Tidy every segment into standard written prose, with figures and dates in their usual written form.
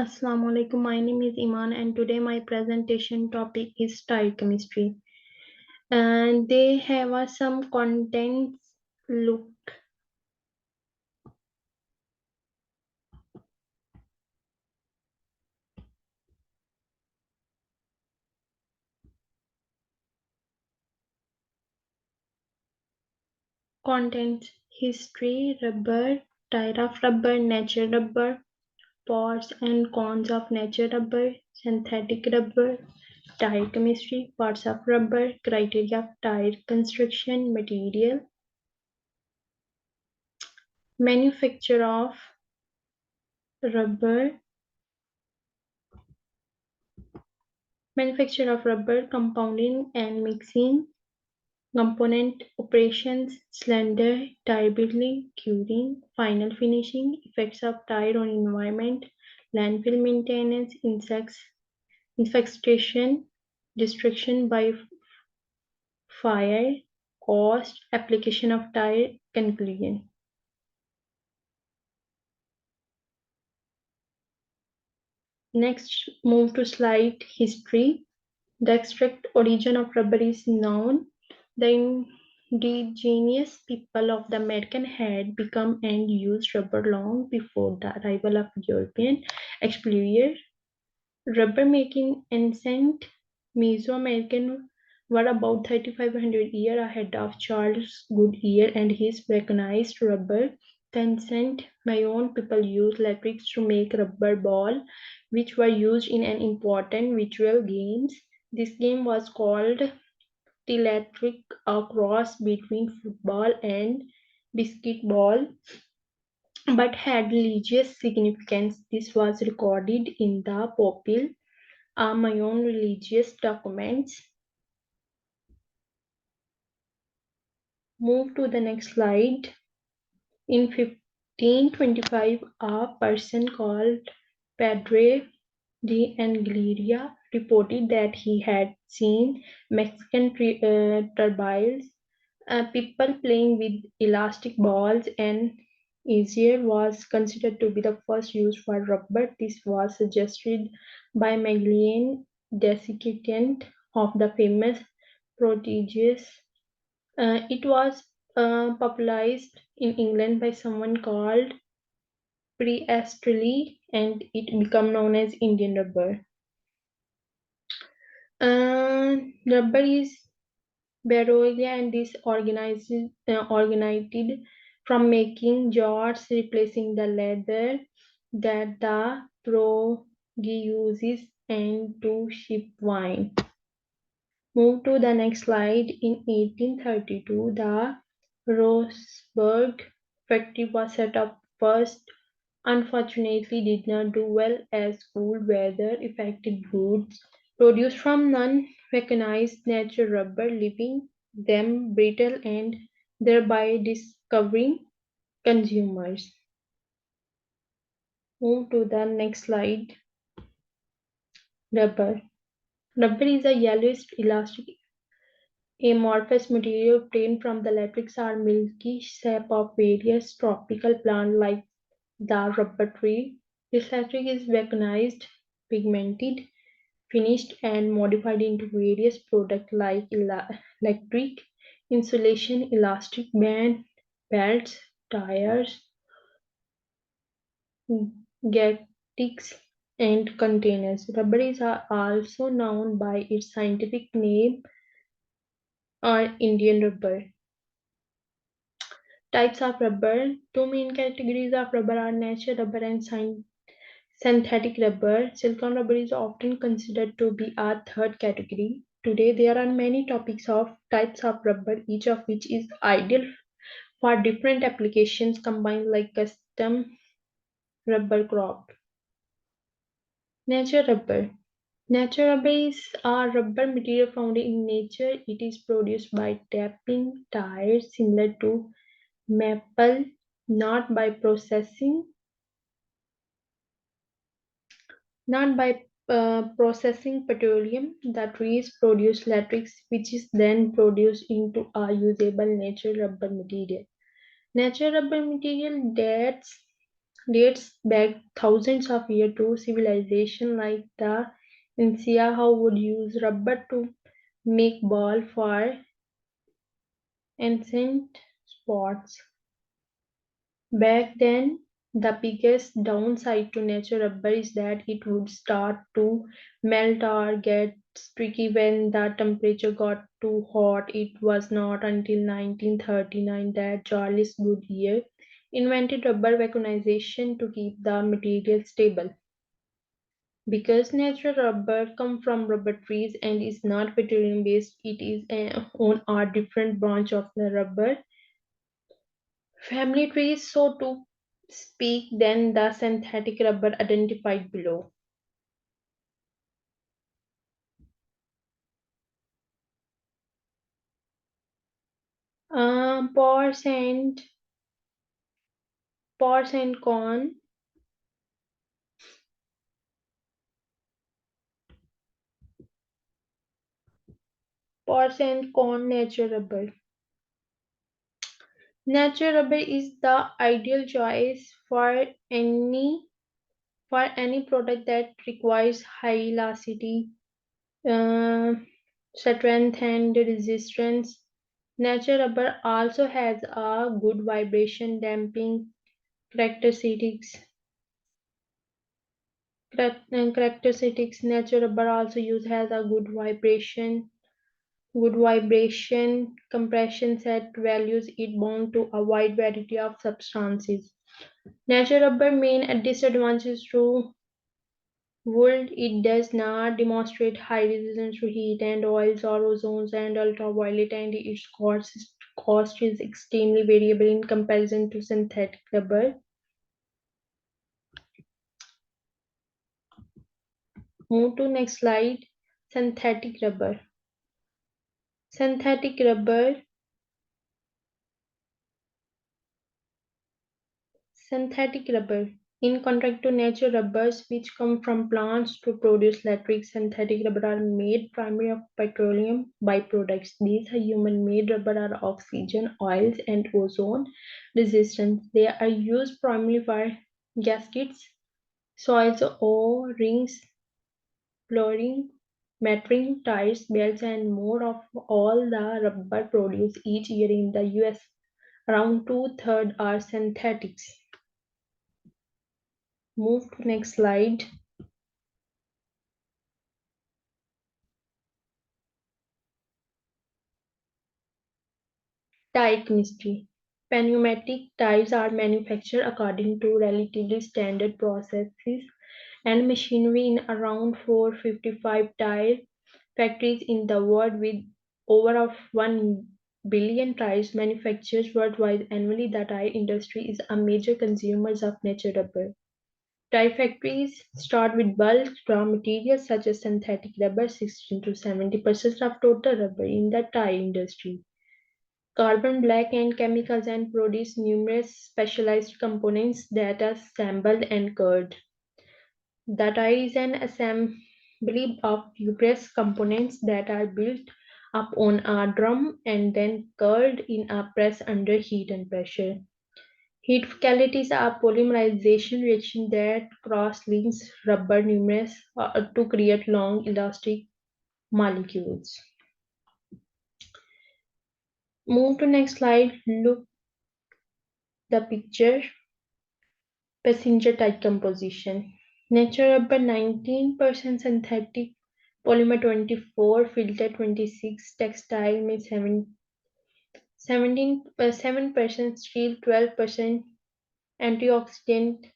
Assalamu alaikum. My name is Iman, and today my presentation topic is tire chemistry. And they have some contents. Look, contents: history, rubber, tyre of rubber, natural rubber, parts and cons of natural rubber, synthetic rubber, tire chemistry, parts of rubber, criteria of tire construction, material, manufacture of rubber, compounding and mixing, component operations, slender, tire building, curing, final finishing, effects of tire on environment, landfill maintenance, insects, infestation, destruction by fire, cost, application of tire, conclusion. Next, move to slide history. The exact origin of rubber is known. The indigenous people of the American had become and used rubber long before the arrival of European explorers. Rubber making ancient Mesoamerican were about 3,500 years ahead of Charles Goodyear and his mechanized rubber. The ancient Mayan people used latex to make rubber ball, which were used in an important visual games. This game was called Tilatric, a cross between football and basketball, but had religious significance. This was recorded in the Popil, Mayan religious documents. Move to the next slide. In 1525, a person called Padre de Angleria reported that he had seen Mexican tribals, people playing with elastic balls, and easier was considered to be the first use for rubber. This was suggested by Magellan Desiccatant of the famous prodigious. It was popularized in England by someone called Priestley, and it became known as Indian rubber. Rubber is Barolia and organized from making jars, replacing the leather that the Portuguese uses and to ship wine. Move to the next slide. In 1832, the Roseburg factory was set up first. Unfortunately, did not do well as cool weather affected goods produced from non-mechanized natural rubber, leaving them brittle and thereby discovering consumers. Move to the next slide. Rubber. Rubber is a yellowish elastic amorphous material obtained from the latex or milky sap of various tropical plants like the rubber tree. This latex is vulcanized, pigmented, finished, and modified into various products like electric insulation, elastic band, belts, tires, gaskets, and containers. Rubber is also known by its scientific name or Indian rubber. Types of rubber. Two main categories of rubber are natural rubber and synthetic rubber. Silicone rubber is often considered to be a third category. Today, there are many topics of types of rubber, each of which is ideal for different applications combined like custom rubber crop. Natural rubber. Natural rubber is a rubber material found in nature. It is produced by tapping tires similar to maple, not by processing petroleum. The trees produce latex, which is then produced into a usable natural rubber material. Natural rubber material dates dates back thousands of years to civilization like the Insia who would use rubber to make ball for ancient sports. Back then, the biggest downside to natural rubber is that it would start to melt or get sticky when the temperature got too hot. It was not until 1939 that Charles Goodyear invented rubber vulcanization to keep the material stable. Because natural rubber comes from rubber trees and is not petroleum based, it is on a different branch of the rubber family trees, so to speak, than the synthetic rubber identified below. Pores and pores and corn, pores and corn natural rubber. Natural rubber is the ideal choice for any product that requires high elasticity, uh, strength, and resistance. Natural rubber also has a good vibration damping characteristics. Characteristics natural rubber also use has a good vibration compression set values it bound to a wide variety of substances. Natural rubber main disadvantages to wood, it does not demonstrate high resistance to heat and oils or ozones and ultraviolet, and its cost is extremely variable in comparison to synthetic rubber. Move to next slide. Synthetic rubber. Synthetic rubber. Synthetic rubber. In contrast to natural rubbers, which come from plants to produce latex, synthetic rubber are made primarily of petroleum byproducts. These are human-made rubber are oxygen, oils, and ozone resistant. They are used primarily for gaskets, soils, O-rings, flooring, matting, tires, belts, and more of all the rubber produced each year in the US. Around two-thirds are synthetics. Move to next slide. Tire chemistry. Pneumatic tires are manufactured according to relatively standard processes and machinery in around 455 tire factories in the world with over of 1 billion tires manufactured worldwide annually. The tire industry is a major consumer of natural rubber. Tire factories start with bulk raw materials such as synthetic rubber, 16 to 70% of total rubber in the tire industry. Carbon black and chemicals and produce numerous specialized components that are assembled and cured. The tire is an assembly of various components that are built up on a drum and then cured in a press under heat and pressure. Heat catalysts are polymerization reaction that cross-links rubber numerous to create long elastic molecules. Move to next slide. Look the picture. Passenger type composition. Natural rubber 19%, synthetic polymer 24, filter 26, textile में 7% steel 12%, antioxidant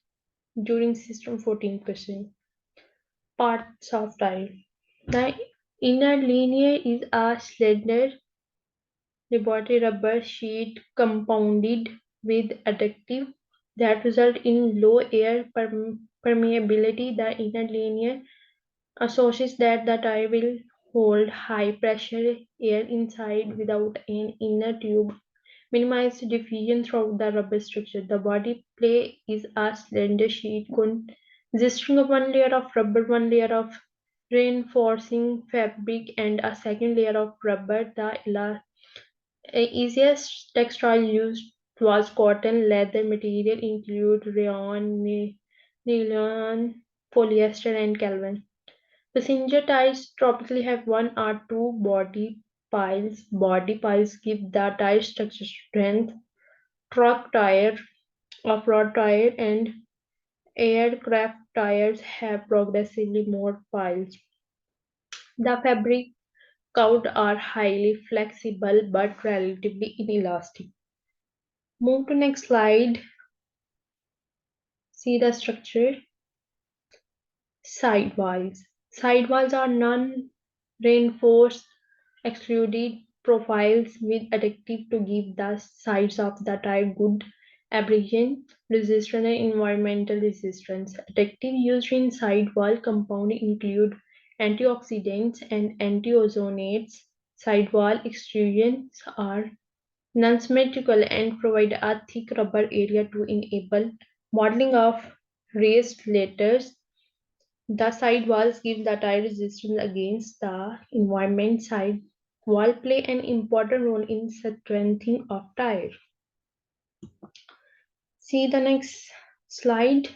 during system 14%. Parts of tile. The inner linear is a slender laboratory rubber sheet compounded with additive that result in low air permeability. The inner linear associates that the tire will hold high pressure air inside without an inner tube, minimize diffusion throughout the rubber structure. The body plate is a slender sheet consisting of one layer of rubber, one layer of reinforcing fabric, and a second layer of rubber. The easiest textile used was cotton, leather material include rayon, nylon, polyester, and Calvin. Passenger tires typically have one or two body piles. Body piles give the tire structure strength. Truck tire, off-road tire, and aircraft tires have progressively more piles. The fabric coat are highly flexible but relatively inelastic. Move to next slide. See the structure. Sidewalls. Sidewalls are non-reinforced extruded profiles with adhesive to give the sides of the tire good abrasion resistance and environmental resistance. Adhesive used in sidewall compound include antioxidants and antiozonates. Sidewall extrusions are non-symmetrical and provide a thick rubber area to enable modeling of raised letters. The side walls give the tire resistance against the environment. Side wall play an important role in strengthening of tire. See the next slide.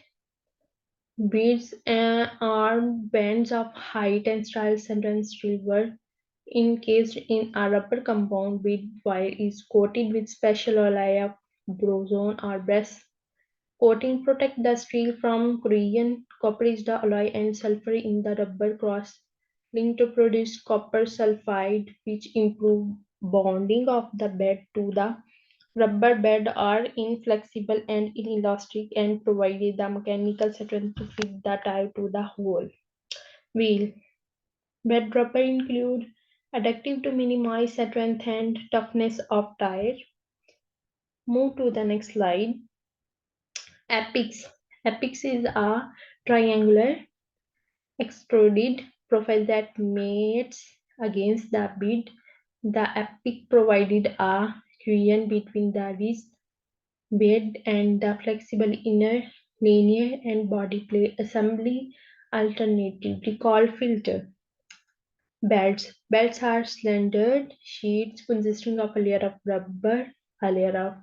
Beads are bands of high tensile sentence steel were encased in a rubber compound. Bead wire is coated with special alloy of boron or brass. Coating protect the steel from corrosion. Copper is the alloy and sulfur in the rubber cross linked to produce copper sulfide, which improve bonding of the bed to the rubber bed are inflexible and inelastic and provided the mechanical strength to fit the tire to the whole wheel. Bed rubber include adaptive to minimize strength and toughness of tire. Move to the next slide. Apex. Apex is a triangular extruded profile that mates against the bed. The apex provided a cushion between the wrist, bed, and the flexible inner linear and body plate assembly, alternatively called filter. Belts. Belts are slender sheets consisting of a layer of rubber, a layer of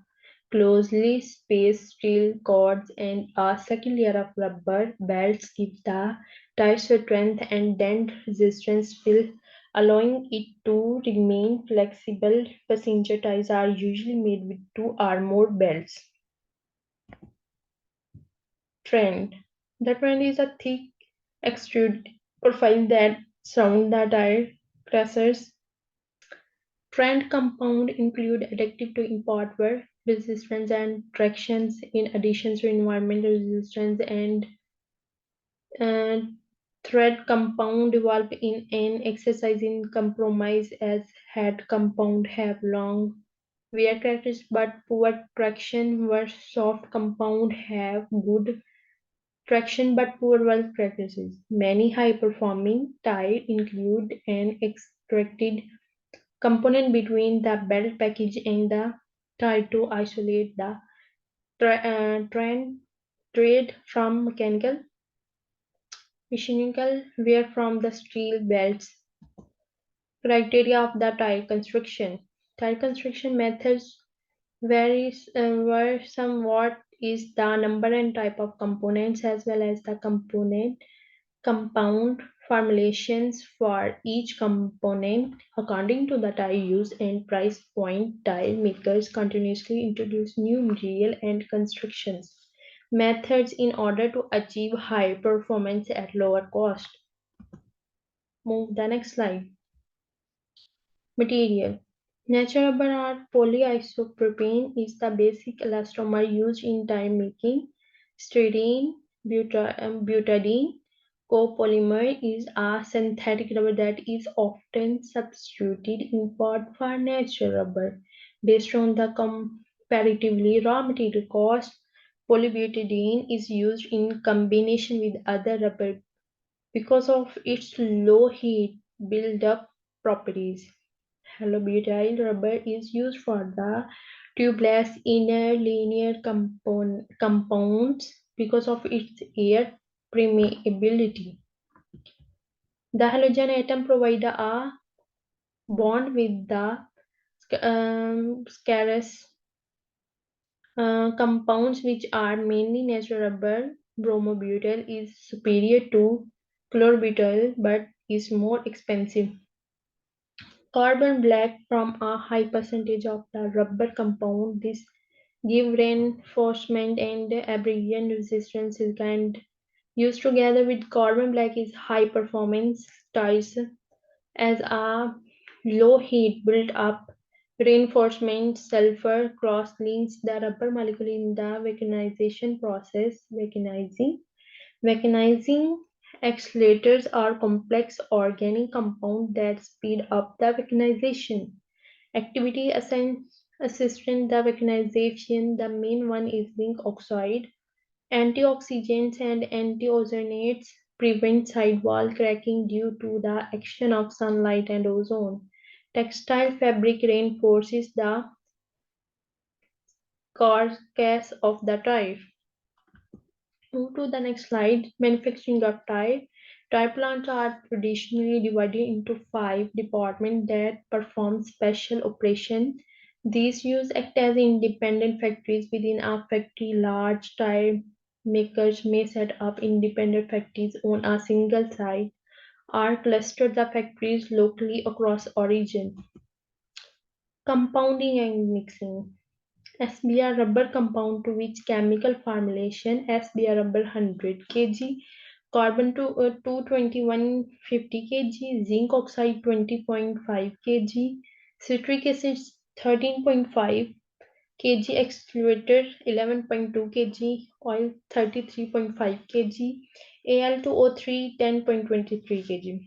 closely spaced steel cords, and a second layer of rubber. Belts give the tire strength and dent resistance while allowing it to remain flexible. Passenger tires are usually made with two or more belts. Trend. The trend is a thick extrude profile that surround the tire pressures. Trend compound include adaptive to import wear resistance and tractions in addition to environmental resistance and uh, thread compound develop in an exercise in compromise as head compound have long wear characteristics but poor traction where soft compound have good traction but poor wear characteristics. Many high performing tire include an extracted component between the belt package and the tire to isolate the trade from mechanical wear from the steel belts. Criteria of the tire construction. Tire construction methods vary somewhat is the number and type of components as well as the compound formulations for each component according to the tire use and price point. Tire makers continuously introduce new material and constructions methods in order to achieve high performance at lower cost. Move the next slide. Material. Natural rubber or polyisopropane is the basic elastomer used in tire making. Styrene butadiene copolymer is a synthetic rubber that is often substituted in part for natural rubber. Based on the comparatively raw material cost, polybutadiene is used in combination with other rubber because of its low heat build-up properties. Halobutyl rubber is used for the tubeless inner linear compounds because of its air permeability. The halogen atom provides a bond with the scarce Compounds which are mainly natural rubber, bromobutyl is superior to chlorobutyl but is more expensive. Carbon black from a high percentage of the rubber compound. This give reinforcement and abrasion resistance and used together with carbon black is high performance ties as a low heat built up reinforcement sulfur cross links the rubber molecule in the vacuumization process. Vacuumizing accelerators are complex organic compounds that speed up the vacuumization activity. Assistant the vacuumization. The main one is zinc oxide. Antioxidants and antioxygenates prevent sidewall cracking due to the action of sunlight and ozone. Textile fabric reinforces the carcass of the tire. Move to the next slide. Manufacturing of tire. Tire plants are traditionally divided into five departments that perform special operations. These use act as independent factories within a factory. Large tire makers may set up independent factories on a single site or cluster the factories locally across origin. Compounding and mixing. SBR rubber compound to which chemical formulation SBR rubber 100 kg, carbon to 22150 kg, zinc oxide 20.5 kg, citric acid 13.5 kg, accelerator 11.2 kg, oil 33.5 kg, Al2O3 10.23 kg.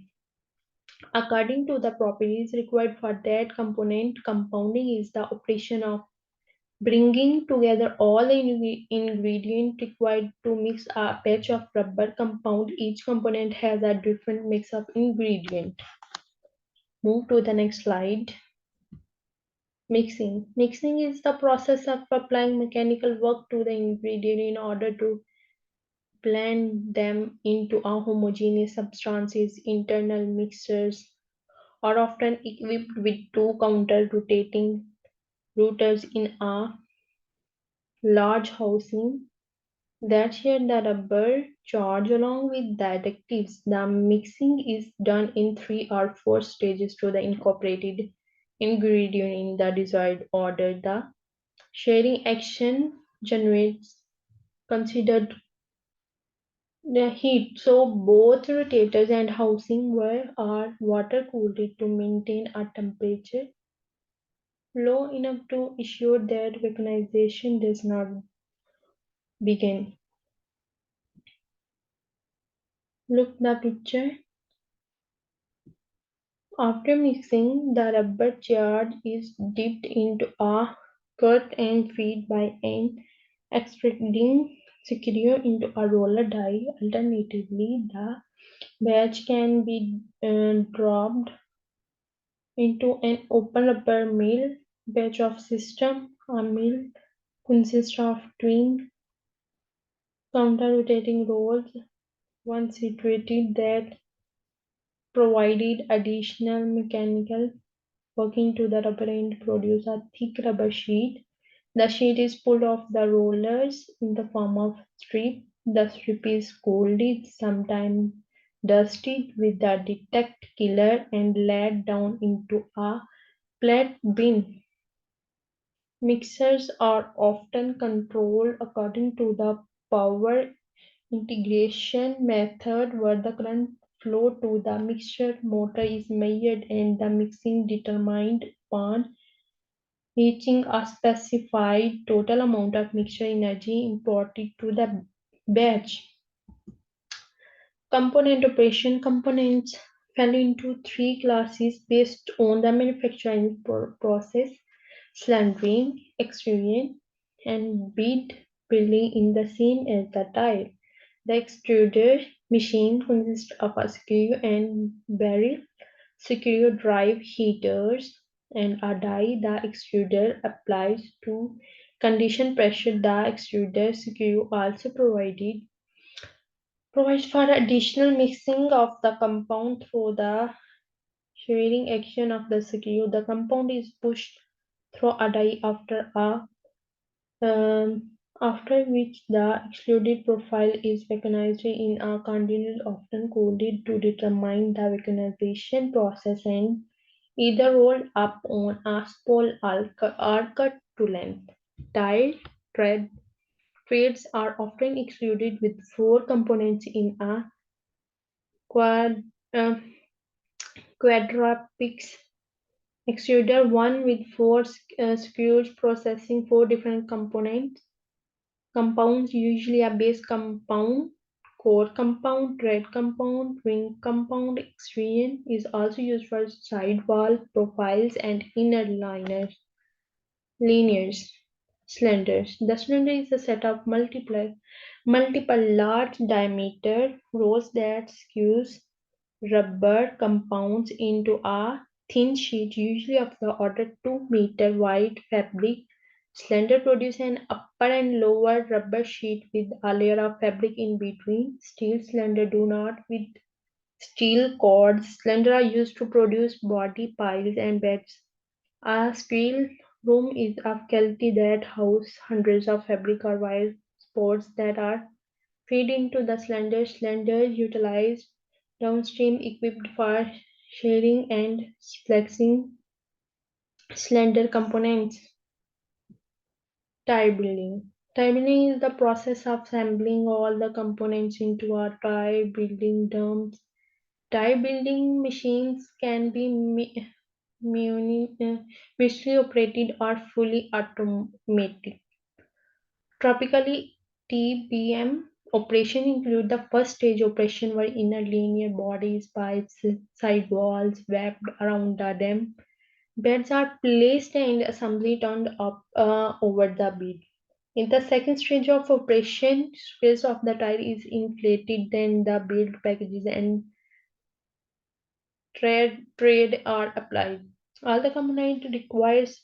According to the properties required for that component, compounding is the operation of bringing together all the ingredients required to mix a batch of rubber compound. Each component has a different mix of ingredient. Move to the next slide. Mixing. Mixing is the process of applying mechanical work to the ingredient in order to blend them into a homogeneous substances. Internal mixers are often equipped with two counter rotating rotors in a large housing that share the rubber charge along with the additives. The mixing is done in 3 or 4 stages to the incorporated ingredient in the desired order. The sharing action generates considered the heat. So both rotators and housing are water cooled to maintain a temperature low enough to ensure that vaporization does not begin. Look the picture. After mixing, the rubber charge is dipped into a curd and fed by an extruding screw into a roller die. Alternatively, the batch can be dropped into an open rubber mill. Batch of system. A mill consists of twin counter-rotating rolls, one situated that provided additional mechanical working to the rubber and produce a thick rubber sheet. The sheet is pulled off the rollers in the form of strip. The strip is cooled, sometimes dusted with the detect killer and laid down into a flat bin. Mixers are often controlled according to the power integration method where the current flow to the mixture motor is measured and the mixing determined upon reaching a specified total amount of mixture energy imported to the batch. Component operation. Components fell into three classes based on the manufacturing process: slantering, extrusion, and bead building in the same as the tire. The extruder machine consists of a screw and barrel, screw drive heaters, and a die. The extruder applies to condition pressure. The extruder screw also provides for additional mixing of the compound through the shearing action of the screw. The compound is pushed through a die after a after which the extruded profile is vacuumized in a container often cooled to determine the vacuumization process and either rolled up on a spool or cut to length. Tile thread threads are often extruded with four components in a quad, uh, quadruplex extruder, one with four screws processing four different compounds, usually a base compound, core compound, thread compound, ring compound. Extrusion is also used for sidewall profiles and inner linears, cylinders. The cylinder is a set of multiple large diameter rows that skews rubber compounds into a thin sheet, usually of the order 2 meter wide fabric. Cylinder produce an upper and lower rubber sheet with a layer of fabric in between. Steel cylinder do not with steel cords. Cylinder are used to produce body piles and beds. A steel room is a quality that house hundreds of fabric or wire sports that are feed into the cylinder. Cylinder utilized downstream equipped for sharing and flexing cylinder components. Tie building. Tie building is the process of assembling all the components into a tie building terms. Die building machines can be manually operated or fully automatic. Typically, TBM operation include the first stage operation where inner linear bodies, pipes, sidewalls wrapped around them. Beds are placed and assembly turned up over the bed. In the second stage of operation, space of the tire is inflated, then the build packages and trade are applied. All the component requires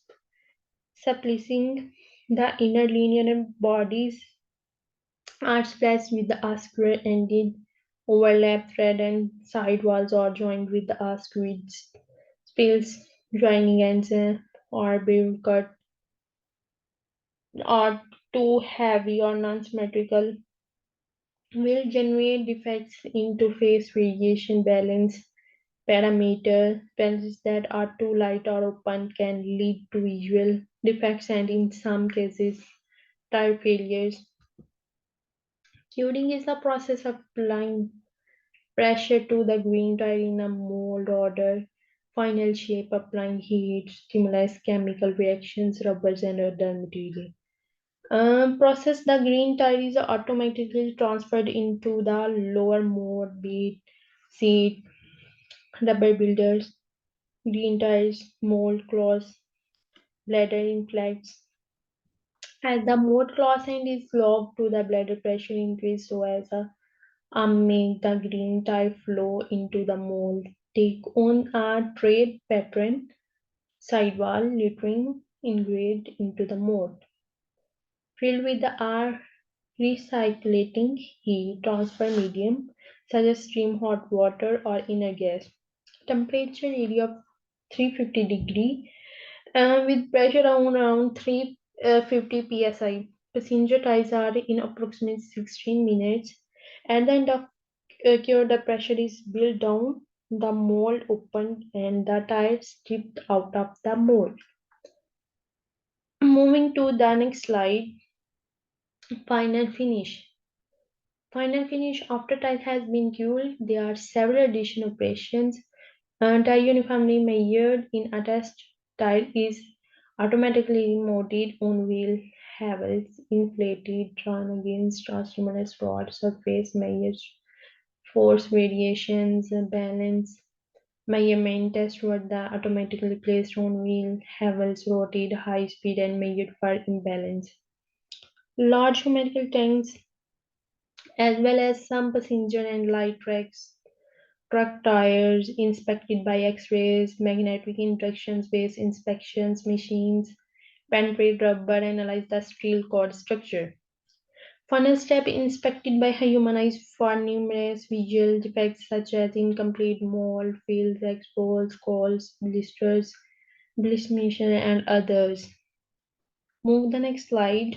splicing the inner linear bodies are spliced with a square ended overlap thread and side walls are joined with a squid spills joining ends or being cut are too heavy or non-symmetrical will generate defects into phase variation balance parameter. Balances that are too light or open can lead to visual defects and in some cases tire failures. Curing is the process of applying pressure to the green tire in a mold order. Final shape, applying heat, stimulus, chemical reactions, rubbers, and other material. Process the green tire is automatically transferred into the lower mold, bead, seat, rubber builders, green tires, mold cloths, bladder inflects. As the mold cloth end is locked to the bladder, pressure increase so as a make the green tire flow into the mold. Take on a trade pattern sidewall lettering engraved into the mold. Filled with the R recycling heat transfer medium such as steam hot water or inner gas. Temperature area of 350 degree with pressure around 350 psi. Passenger tires are in approximately 16 minutes. At the end of cure, the pressure is built down, the mold opened, and the tires stripped out of the mold. Moving to the next slide, final finish. Final finish after tile has been cured, there are several additional operations. Tile uniformly measured in a test tile is automatically mounted on wheel havels, inflated, drawn against a stimulus rod surface, measures force variations, balance measurement test were the automatically placed on wheel havels, rotated high speed and measured for imbalance. Large numerical tanks as well as some passenger and light truck tires inspected by X-rays, magnetic induction-based inspections machines, penetrate rubber, analyze the steel cord structure. Final step inspected by human eyes for numerous visual defects such as incomplete mold, fields, exposed, calls, blisters, blismation, and others. Move the next slide.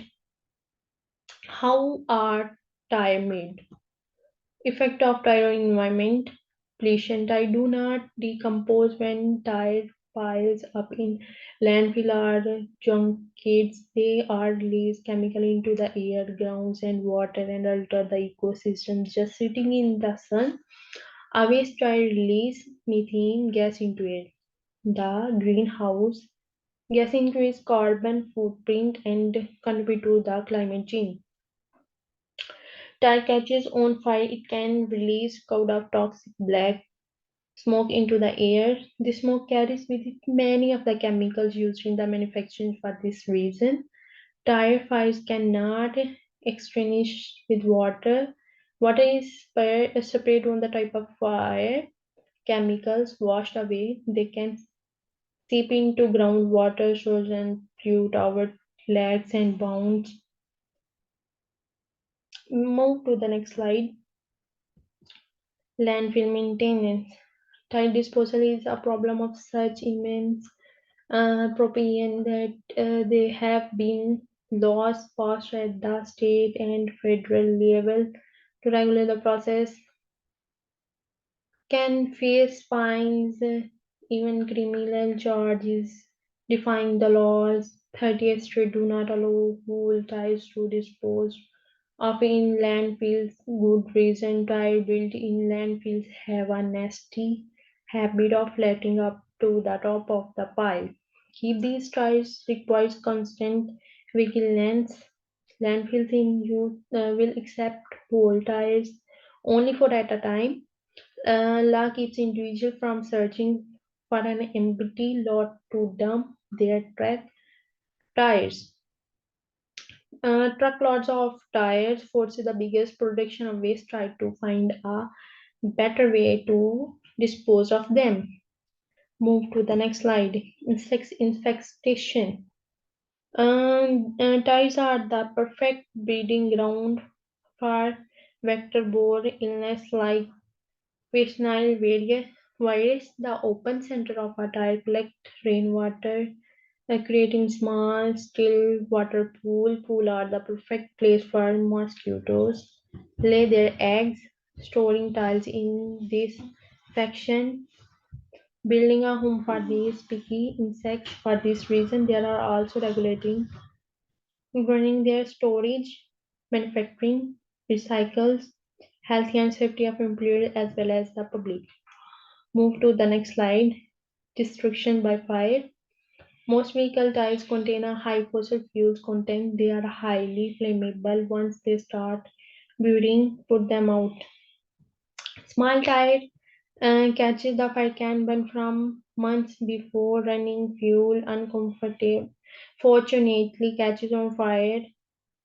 How are tire made? Effect of tire on environment. Pollution. Tire do not decompose when tire piles up in landfill or junkyards. They are released chemically into the air, grounds, and water and alter the ecosystem. Just sitting in the sun, a waste tire release methane gas into air. The greenhouse gas increase carbon footprint and contribute to the climate change. Tire catches on fire, it can release cloud of toxic black smoke into the air. The smoke carries with it many of the chemicals used in the manufacturing. For this reason, tire fires cannot extinguish with water. Water is separate on the type of fire. Chemicals washed away, they can seep into groundwater, source and pollute our lakes and ponds. Move to the next slide. Landfill maintenance. Tire disposal is a problem of such immense proportion that they have been laws passed at the state and federal level to regulate the process, can face fines, even criminal charges, defying the laws. 30th Street do not allow whole tires to dispose of in landfills. Good reason. Tire built in landfills have a nasty habit of letting up to the top of the pile. Keep these tires requires constant vigilance. Landfills in use will accept whole tires only for at a time. Law keeps individuals from searching for an empty lot to dump their tires. Truckloads of tires forces the biggest production of waste try to find a better way to dispose of them. Move to the next slide. Insects infestation. Tires are the perfect breeding ground for vector-borne illness like Visional virus, the open center of a tire collect rainwater, creating small, still water pool are the perfect place for mosquitoes. Lay their eggs, storing tiles in this section, building a home for these picky insects. For this reason, there are also regulating governing their storage, manufacturing, recycles, health and safety of employees as well as the public. Move to the next slide. Destruction by fire. Most vehicle tires contain a high fossil fuels content. They are highly flammable. Once they start burning, put them out. Small tire catches the fire can burn from months before running fuel. Uncomfortable. Fortunately, catches on fire.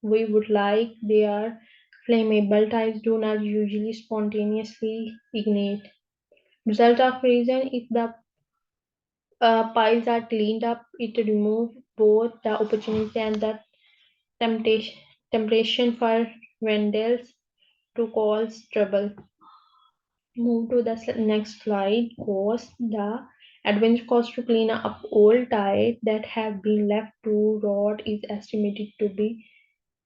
We would like they are flammable. Tires do not usually spontaneously ignite. Result of reason if the piles are cleaned up, it removes both the opportunity and the temptation, temptation for vendors to cause trouble. Move to the next slide. Cost. The adventure cost to clean up old tires that have been left to rot is estimated to be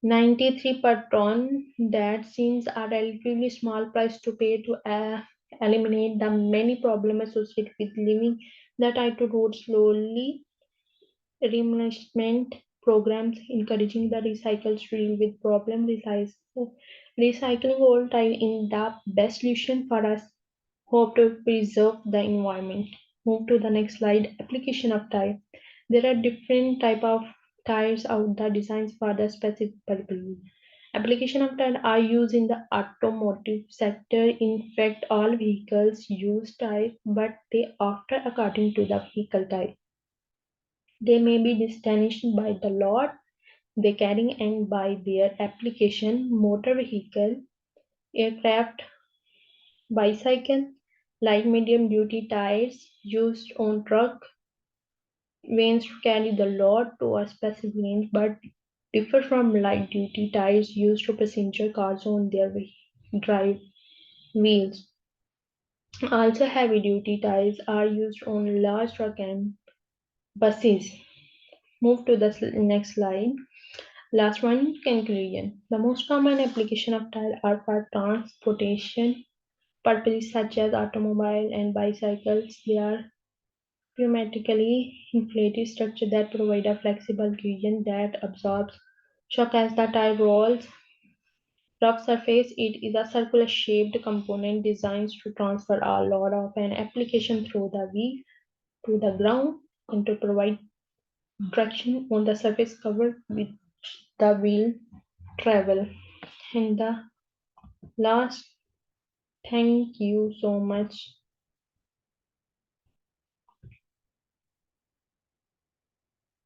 93 per ton. That seems a relatively small price to pay to eliminate the many problems associated with leaving the tire to rot slowly. Replenishment programs encouraging the recycles to deal with problem recycling old tire in the best solution for us. Hope to preserve the environment. Move to the next slide. Application of tire. There are different type of tires out there designs for the specific purpose. Application of tire are used in the automotive sector. In fact, all vehicles use tire, but they after according to the vehicle type. They may be distinguished by the load they carry and by their application: motor vehicle, aircraft, bicycle, light medium duty tires used on truck vans to carry the load to a specific range but differ from light duty tires used to passenger cars on their drive wheels. Also, heavy duty tires are used on large truck and buses. Move to the next slide. Last one, conclusion. The most common application of tire are for transportation purposes such as automobile and bicycles. They are pneumatically inflated structure that provide a flexible cushion that absorbs shock as the tire rolls. Rough surface, it is a circular shaped component designed to transfer a load of an application through the wheel to the ground and to provide traction on the surface covered with the wheel travel. And the last, thank you so much